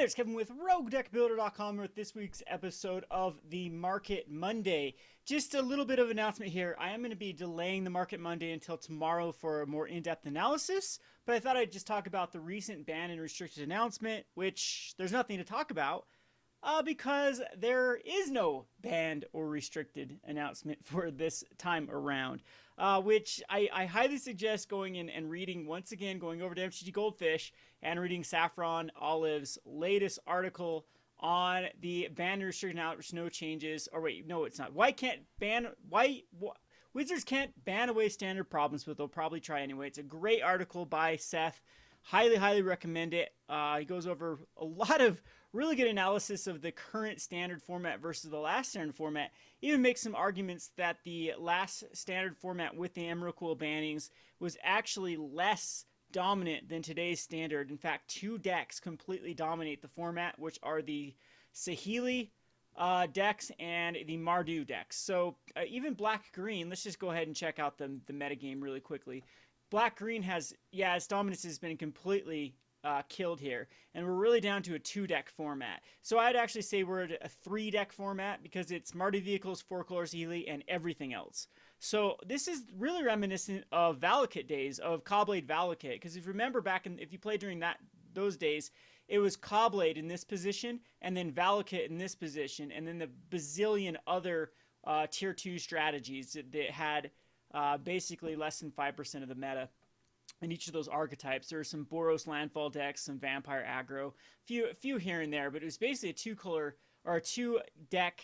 there, it's Kevin with RogueDeckBuilder.com with this week's episode of the Market Monday. Just a little bit of announcement here. I am going to be delaying the Market Monday until tomorrow for a more in-depth analysis, but I thought I'd just talk about the recent ban and restricted announcement, which there's nothing to talk about because there is no banned or restricted announcement for this time around, which I highly suggest going in and reading, once again, going over to MTG Goldfish and reading Saffron Olive's latest article on the ban and restricted announcement, no changes. Or wait, no, it's not. Wizards can't ban away standard problems, but they'll probably try anyway. It's a great article by Seth. Highly recommend it. He goes over a lot of really good analysis of the current standard format versus the last standard format. Even makes some arguments that the last standard format with the Emrakul bannings was actually less dominant than today's standard. In fact, two decks completely dominate the format, which are the Saheeli decks and the Mardu decks. So even black-green, let's just go ahead and check out the metagame really quickly. Black-green has, its dominance has been completely killed here, and we're really down to a 2-deck format. So I'd actually say we're at a 3-deck format because it's Mardu Vehicles, 4-color Saheeli, and everything else. So this is really reminiscent of Valakut days, of Caw-Blade Valakut, because if you remember if you played during those days, it was Caw-Blade in this position, and then Valakut in this position, and then the bazillion other tier 2 strategies that had basically less than 5% of the meta in each of those archetypes. There are some Boros landfall decks, some vampire aggro, a few here and there, but it was basically a 2-color or a 2-deck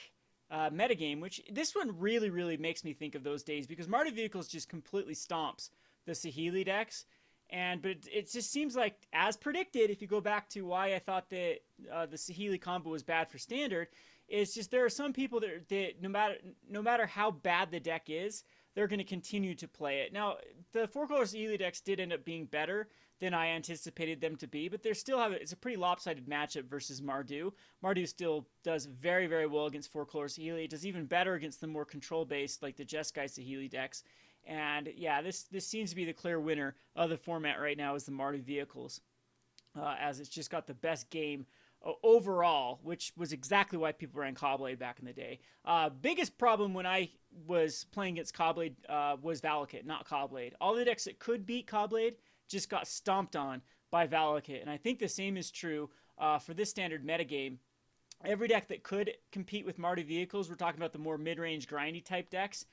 metagame, which this one really makes me think of those days because Mardu Vehicles just completely stomps the Saheeli decks. But it just seems like, as predicted, if you go back to why I thought that the Saheeli combo was bad for standard, it's just there are some people that no matter how bad the deck is, they're going to continue to play it. Now, the 4-color Saheeli decks did end up being better than I anticipated them to be, but it's a pretty lopsided matchup versus Mardu. Mardu still does very well against 4-color Saheeli. It does even better against the more control-based, like the Jeskai Saheeli decks. And yeah, this seems to be the clear winner of the format right now is the Mardu Vehicles, as it's just got the best game overall, which was exactly why people ran Caw-Blade back in the day. Biggest problem when I was playing against Caw-Blade was Valakut, not Caw-Blade. All the decks that could beat Caw-Blade just got stomped on by Valakut, and I think the same is true for this standard metagame. Every deck that could compete with Mardu Vehicles, we're talking about the more mid-range grindy type decks.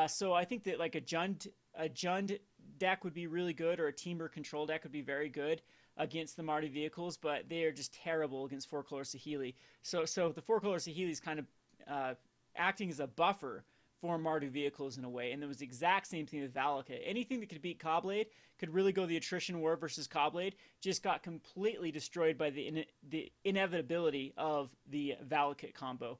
So I think that like a Jund deck would be really good, or a Teamer control deck would be very good against the Mardu Vehicles, but they are just terrible against 4-color Saheeli. So the 4-color Saheeli is kind of acting as a buffer for Mardu Vehicles in a way, and it was the exact same thing with Valakut. Anything that could beat Caw-Blade could really go the attrition war versus Caw-Blade, just got completely destroyed by the inevitability of the Valakut combo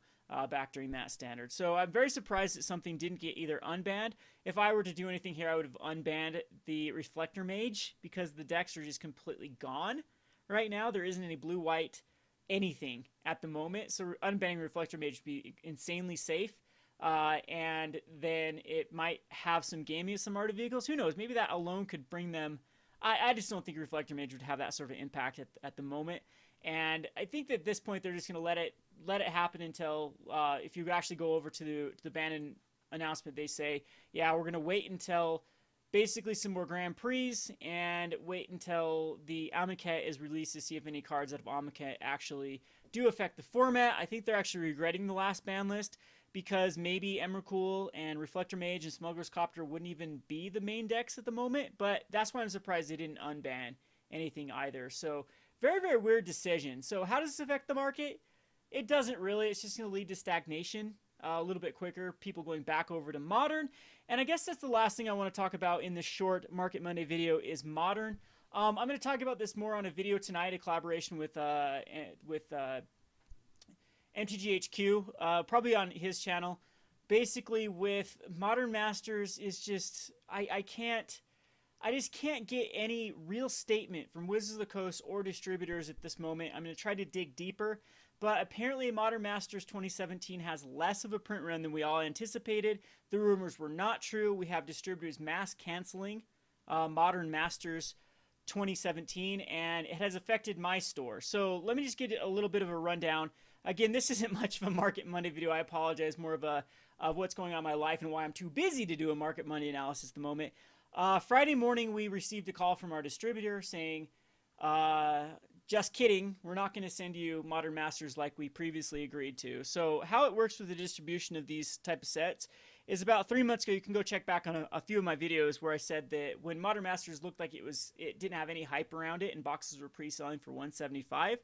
back during that standard. So I'm very surprised that something didn't get either unbanned. If I were to do anything here, I would have unbanned the Reflector Mage because the decks are just completely gone right now. There isn't any blue-white anything at the moment, so unbanning Reflector Mage would be insanely safe. And then it might have some gaming of some Mardu Vehicles. Who knows? Maybe that alone could bring them. I just don't think Reflector Mage would have that sort of impact at the moment. And I think that at this point they're just going to let it happen until if you actually go over to the ban announcement, they say, yeah, we're going to wait until basically some more Grand Prix and wait until the Amonkhet is released to see if any cards out of Amonkhet actually do affect the format. I think they're actually regretting the last ban list because maybe Emrakul and Reflector Mage and Smuggler's Copter wouldn't even be the main decks at the moment, but that's why I'm surprised they didn't unban anything either. So very weird decision. So how does this affect the market? It doesn't really. It's just going to lead to stagnation a little bit quicker, people going back over to Modern. And I guess that's the last thing I want to talk about in this short Market Monday video is Modern. I'm going to talk about this more on a video tonight, a collaboration with MTGHQ, probably on his channel. Basically, with Modern Masters is just I just can't get any real statement from Wizards of the Coast or distributors at this moment. I'm going to try to dig deeper, but apparently Modern Masters 2017 has less of a print run than we all anticipated. The rumors were not true. We have distributors mass canceling Modern Masters 2017, and it has affected my store. So let me just get a little bit of a rundown. Again, this isn't much of a Market Monday video. I apologize. More of what's going on in my life and why I'm too busy to do a Market Monday analysis at the moment. Friday morning, we received a call from our distributor saying, just kidding, we're not going to send you Modern Masters like we previously agreed to. So how it works with the distribution of these type of sets is about 3 months ago. You can go check back on a few of my videos where I said that when Modern Masters looked like it didn't have any hype around it and boxes were pre-selling for $175,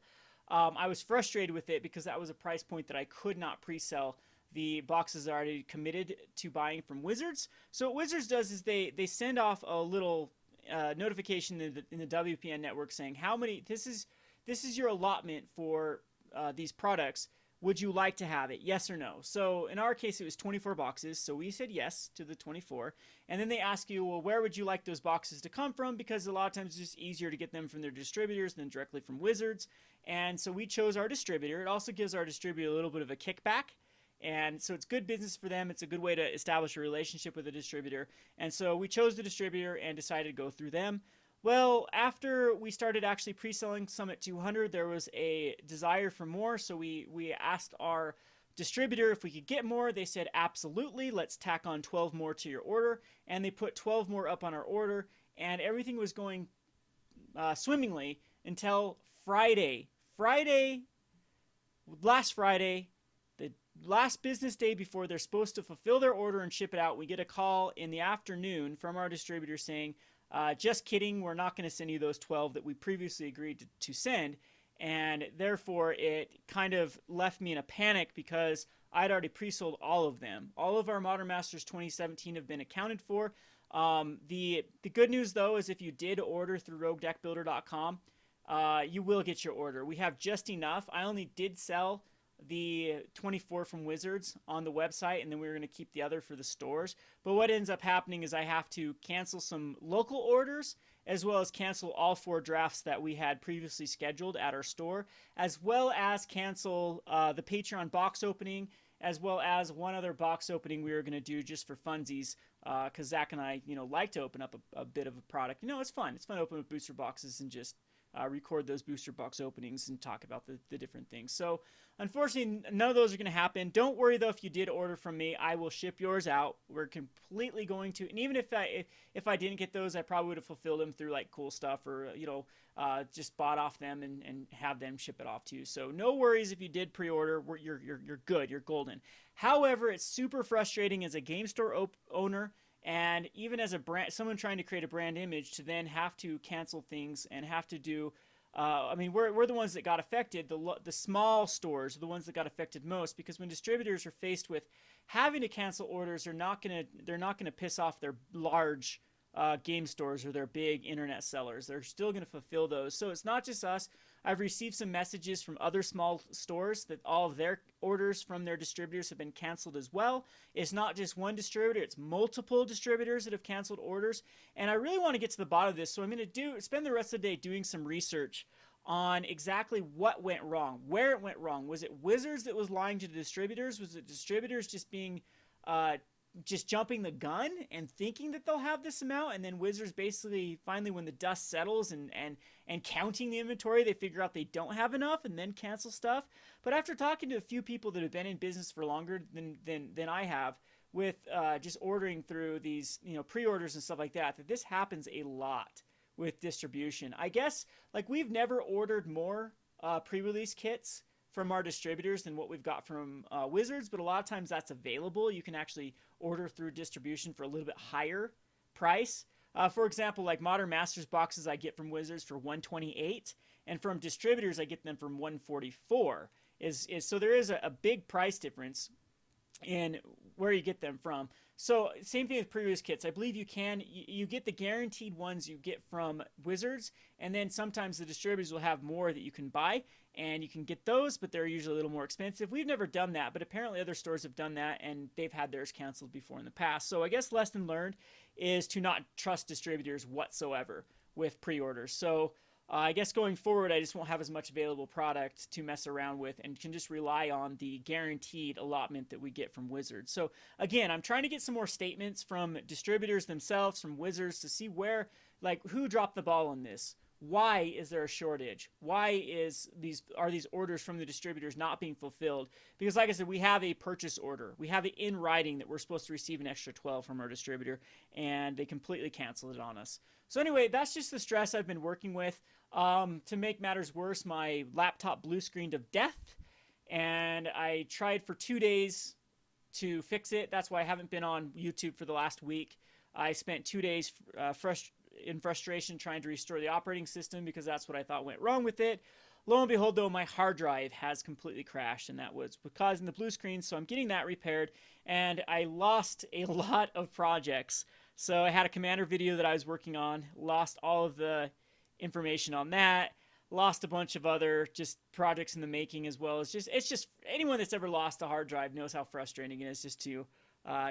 I was frustrated with it because that was a price point that I could not pre-sell the boxes already committed to buying from Wizards. So what Wizards does is they send off a little notification in the WPN network saying how many, this is your allotment for these products. Would you like to have it? Yes or no? So in our case, it was 24 boxes. So we said yes to the 24. And then they ask you, well, where would you like those boxes to come from? Because a lot of times it's just easier to get them from their distributors than directly from Wizards. And so we chose our distributor. It also gives our distributor a little bit of a kickback. And so it's good business for them. It's a good way to establish a relationship with a distributor. And so we chose the distributor and decided to go through them. Well, after we started actually pre-selling some at 200, there was a desire for more. So we asked our distributor if we could get more. They said, absolutely, let's tack on 12 more to your order. And they put 12 more up on our order. And everything was going swimmingly until Friday. Last Friday, the last business day before they're supposed to fulfill their order and ship it out, we get a call in the afternoon from our distributor saying, just kidding, we're not going to send you those 12 that we previously agreed to send. And therefore, it kind of left me in a panic because I'd already pre-sold all of them. All of our Modern Masters 2017 have been accounted for. The good news, though, is if you did order through RogueDeckBuilder.com, you will get your order. We have just enough. I only did sell the 24 from Wizards on the website, and then we were going to keep the other for the stores. But what ends up happening is I have to cancel some local orders, as well as cancel all 4 drafts that we had previously scheduled at our store, as well as cancel the Patreon box opening, as well as one other box opening we were going to do just for funsies, because Zach and I, like to open up a bit of a product. It's fun. It's fun to open up booster boxes and just record those booster box openings and talk about the different things. So unfortunately, none of those are going to happen. Don't worry though, if you did order from me, I will ship yours out. We're completely going to, and even if I didn't get those, I probably would have fulfilled them through like Cool Stuff or just bought off them and have them ship it off to you. So no worries if you did pre-order. You're good. You're golden. However, it's super frustrating as a game store owner. And even as someone trying to create a brand image, to then have to cancel things and have to do, we're the ones that got affected. The small stores are the ones that got affected most, because when distributors are faced with having to cancel orders, they're not gonna piss off their large game stores or their big internet sellers. They're still gonna fulfill those. So it's not just us. I've received some messages from other small stores that all of their orders from their distributors have been canceled as well. It's not just one distributor, it's multiple distributors that have canceled orders. And I really want to get to the bottom of this, so I'm going to spend the rest of the day doing some research on exactly what went wrong, where it went wrong. Was it Wizards that was lying to the distributors? Was it distributors just being just jumping the gun and thinking that they'll have this amount, and then Wizards basically finally, when the dust settles and counting the inventory, they figure out they don't have enough and then cancel stuff? But after talking to a few people that have been in business for longer than I have, with just ordering through these pre-orders and stuff like that this happens a lot with distribution. I guess we've never ordered more pre-release kits from our distributors than what we've got from Wizards, but a lot of times that's available. You can actually order through distribution for a little bit higher price. For example, like Modern Masters boxes I get from Wizards for $128, and from distributors I get them from $144. So there is a big price difference in where you get them from. So same thing with previous kits. I believe you get the guaranteed ones you get from Wizards, and then sometimes the distributors will have more that you can buy, and you can get those, but they're usually a little more expensive. We've never done that, but apparently other stores have done that, and they've had theirs canceled before in the past. So I guess lesson learned is to not trust distributors whatsoever with pre-orders. So I guess going forward, I just won't have as much available product to mess around with, and can just rely on the guaranteed allotment that we get from Wizards. So again, I'm trying to get some more statements from distributors themselves, from Wizards, to see where like, who dropped the ball on this? Why is there a shortage? Why are these orders from the distributors not being fulfilled? Because like I said, we have a purchase order. We have it in writing that we're supposed to receive an extra 12 from our distributor, and they completely canceled it on us. So anyway, that's just the stress I've been working with. To make matters worse, my laptop blue screened of death, and I tried for 2 days to fix it. That's why I haven't been on YouTube for the last week. I spent 2 days in frustration trying to restore the operating system because that's what I thought went wrong with it. Lo and behold, though, my hard drive has completely crashed, and that was causing the blue screen, so I'm getting that repaired, and I lost a lot of projects. So I had a Commander video that I was working on, lost all of the information on that, lost a bunch of other just projects in the making, as well as it's just anyone that's ever lost a hard drive knows how frustrating it is just to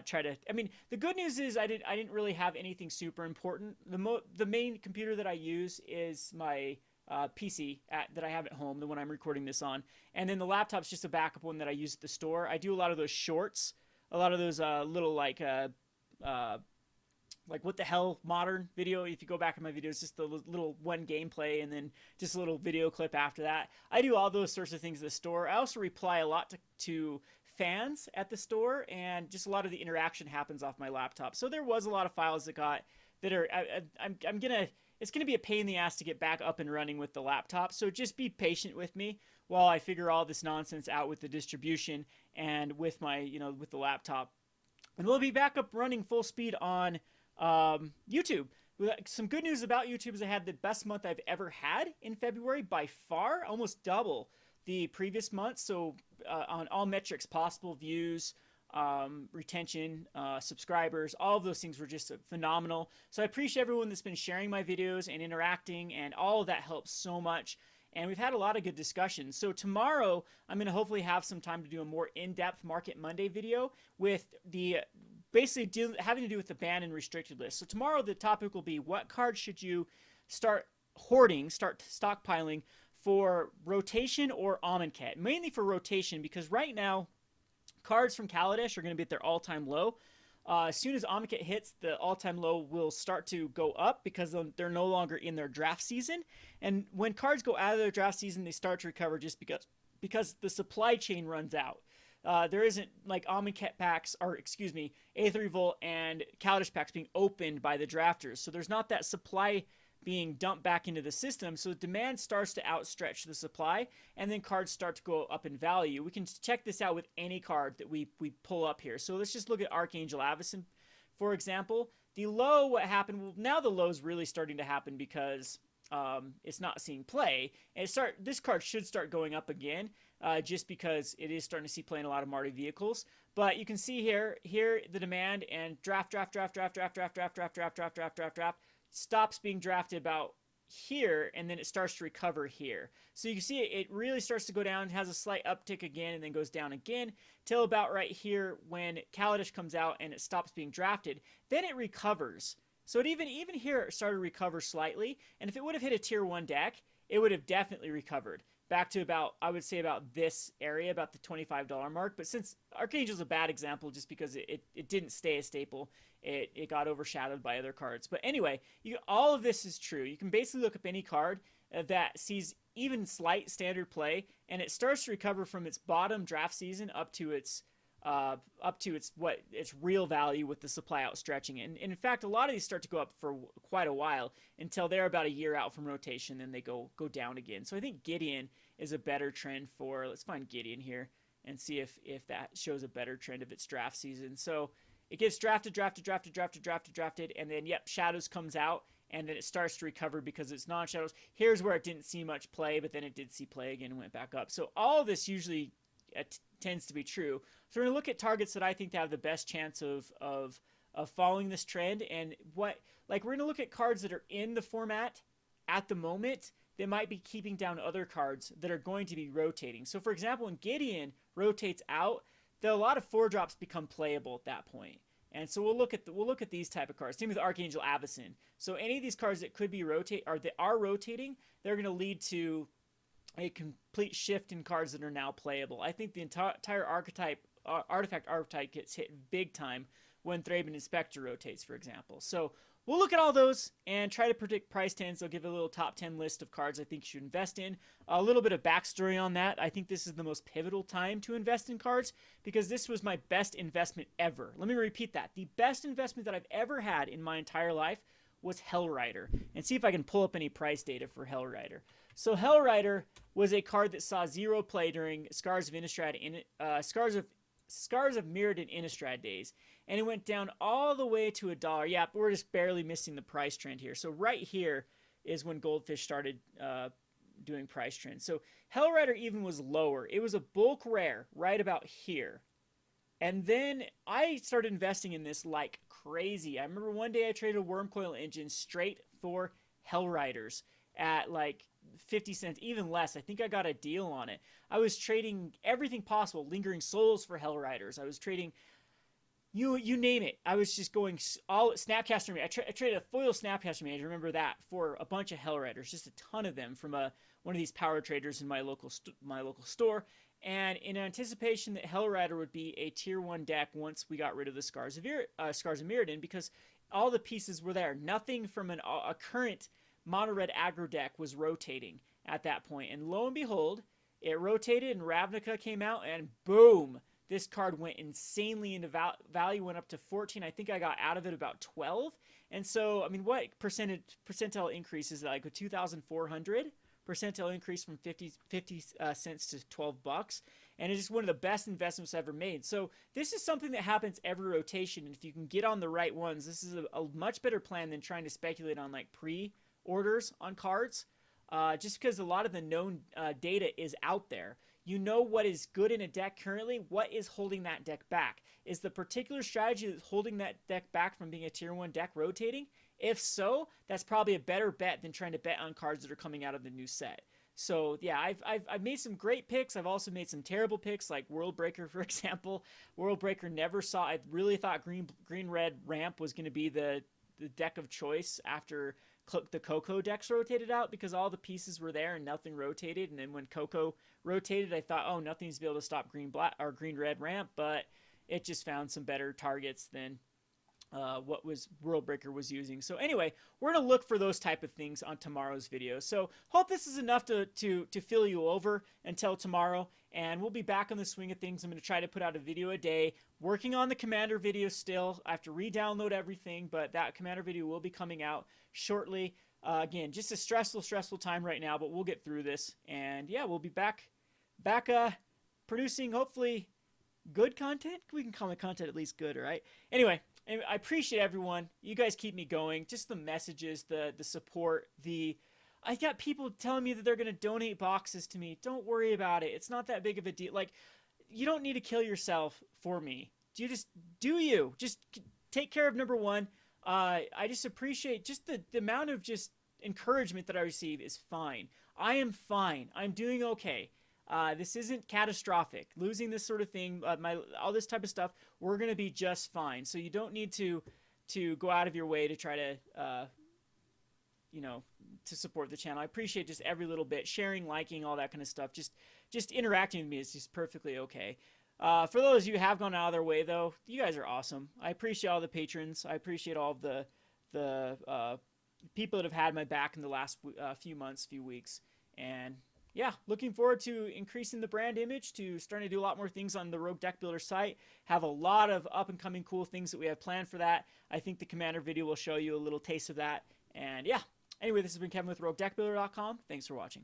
try to. I mean, the good news is I didn't really have anything super important. The main computer that I use is my PC that I have at home, the one I'm recording this on, and then the laptop's just a backup one that I use at the store. I do a lot of those shorts, a lot of those little like what the hell modern video. If you go back in my videos, just the little one gameplay and then just a little video clip after that. I do all those sorts of things at the store. I also reply a lot to fans at the store, and just a lot of the interaction happens off my laptop. So there was a lot of files that are I'm gonna it's gonna be a pain in the ass to get back up and running with the laptop. So just be patient with me while I figure all this nonsense out with the distribution and with my with the laptop, and we'll be back up running full speed on YouTube. Some good news about YouTube is I had the best month I've ever had in February by far, almost double the previous month. So on all metrics possible, views, retention, subscribers, all of those things were just phenomenal. So I appreciate everyone that's been sharing my videos and interacting, and all of that helps so much. And we've had a lot of good discussions. So tomorrow, I'm going to hopefully have some time to do a more in-depth Market Monday video with the basically having to do with the ban and restricted list. So tomorrow the topic will be, what cards should you start hoarding, start stockpiling for rotation or Amonkhet? Mainly for rotation, because right now cards from Kaladesh are going to be at their all-time low. As soon as Amonkhet hits, the all-time low will start to go up because they're no longer in their draft season. And when cards go out of their draft season, they start to recover just because the supply chain runs out. There isn't like Amonkhet packs, or excuse me, Aether Revolt and Kaladesh packs being opened by the drafters. So there's not that supply being dumped back into the system. So the demand starts to outstretch the supply, and then cards start to go up in value. We can check this out with any card that we pull up here. So let's just look at Archangel Avacyn, for example. The low, what happened? Well, now the low is really starting to happen because it's not seeing play. And this card should start going up again, just because it is starting to see play in a lot of Marty vehicles. But you can see here the demand, and draft stops being drafted about here, and then it starts to recover here. So you can see it really starts to go down, has a slight uptick again, and then goes down again till about right here when Kaladesh comes out and it stops being drafted. Then it recovers. So it even here it started to recover slightly, and if it would have hit a tier 1 deck, it would have definitely recovered back to about, I would say, about this area, about the $25 mark. But since Archangel's a bad example just because it didn't stay a staple, it got overshadowed by other cards. But anyway, all of this is true. You can basically look up any card that sees even slight standard play, and it starts to recover from its bottom draft season up to its real value with the supply outstretching it. And in fact, a lot of these start to go up for quite a while until they're about a year out from rotation, then they go down again. So I think Gideon is a better trend for, let's find Gideon here and see if that shows a better trend of its draft season. So it gets drafted, and then, yep, Shadows comes out, and then it starts to recover because it's non-Shadows. Here's where it didn't see much play, but then it did see play again and went back up. So all of this usually tends to be true. So we're going to look at targets that I think have the best chance of following this trend, and we're going to look at cards that are in the format at the moment that might be keeping down other cards that are going to be rotating. So for example, when Gideon rotates out, a lot of 4-drops become playable at that point. And so we'll look at these type of cards. Same with Archangel Avacyn. So any of these cards that could be that are rotating, they're going to lead to a complete shift in cards that are now playable. I think the entire artifact archetype gets hit big time when Thraben Inspector rotates, for example. So we'll look at all those and try to predict price trends. I'll give a little top 10 list of cards I think you should invest in. A little bit of backstory on that. I think this is the most pivotal time to invest in cards because this was my best investment ever. Let me repeat that. The best investment that I've ever had in my entire life was Hellrider. And see if I can pull up any price data for Hellrider. So Hellrider was a card that saw zero play during Scars of Mirrodin Innistrad days, and it went down all the way to $1. Yeah, we're just barely missing the price trend here. So right here is when Goldfish started doing price trends. So Hellrider even was lower. It was a bulk rare right about here. And then I started investing in this like crazy. I remember one day I traded a Wormcoil Engine straight for Hellriders at like 50 cents, even less. I think I got a deal on it. I was trading everything possible, Lingering Souls for Hellriders. I was trading, you name it. I was just going all Snapcaster Mage. I traded a foil Snapcaster Mage, I remember that, for a bunch of Hellriders, just a ton of them from one of these power traders in my local store. And in anticipation that Hellrider would be a tier 1 deck once we got rid of the Scars of Mirrodin, because all the pieces were there. Nothing from a current mono red aggro deck was rotating at that point. And lo and behold, it rotated and Ravnica came out and boom, this card went insanely into value, went up to 14. I think I got out of it about 12. And so, I mean, what percentile increase is that? Like a 2,400 percentile increase from 50 cents to $12. And it's just one of the best investments ever made. So this is something that happens every rotation. And if you can get on the right ones, this is a much better plan than trying to speculate on like pre-orders on cards. Just because a lot of the known data is out there. You know what is good in a deck currently. What is holding that deck back? Is the particular strategy that's holding that deck back from being a tier 1 deck rotating? If so, that's probably a better bet than trying to bet on cards that are coming out of the new set. So yeah, I've made some great picks. I've also made some terrible picks, like World Breaker, for example. World Breaker never saw. I really thought green red ramp was going to be the deck of choice after the Coco decks rotated out, because all the pieces were there and nothing rotated. And then when Coco rotated, I thought, oh, nothing's be able to stop green red ramp, but it just found some better targets than what was World Breaker was using. So anyway, we're going to look for those type of things on tomorrow's video. So hope this is enough to fill you over until tomorrow, and we'll be back on the swing of things. I'm going to try to put out a video a day, working on the Commander video still. I have to re-download everything, but that Commander video will be coming out shortly. Again, just a stressful time right now, but we'll get through this. And yeah, we'll be back producing hopefully good content. We can call the content at least good, all right? Anyway, I appreciate everyone. You guys keep me going. Just the messages, the support, I got people telling me that they're going to donate boxes to me. Don't worry about it. It's not that big of a deal. Like, you don't need to kill yourself for me. Just take care of number one. I just appreciate just the amount of just encouragement that I receive is fine. I am fine. I'm doing okay. This isn't catastrophic. Losing this sort of thing, all this type of stuff, we're going to be just fine. So you don't need to go out of your way to try to, to support the channel. I appreciate just every little bit, sharing, liking, all that kind of stuff. Just interacting with me is just perfectly okay. For those of you who have gone out of their way, though, you guys are awesome. I appreciate all the patrons. I appreciate all of the people that have had my back in the last few months, few weeks. And yeah, looking forward to increasing the brand image, to starting to do a lot more things on the Rogue Deck Builder site. Have a lot of up-and-coming cool things that we have planned for that. I think the Commander video will show you a little taste of that. And yeah, anyway, this has been Kevin with RogueDeckBuilder.com. Thanks for watching.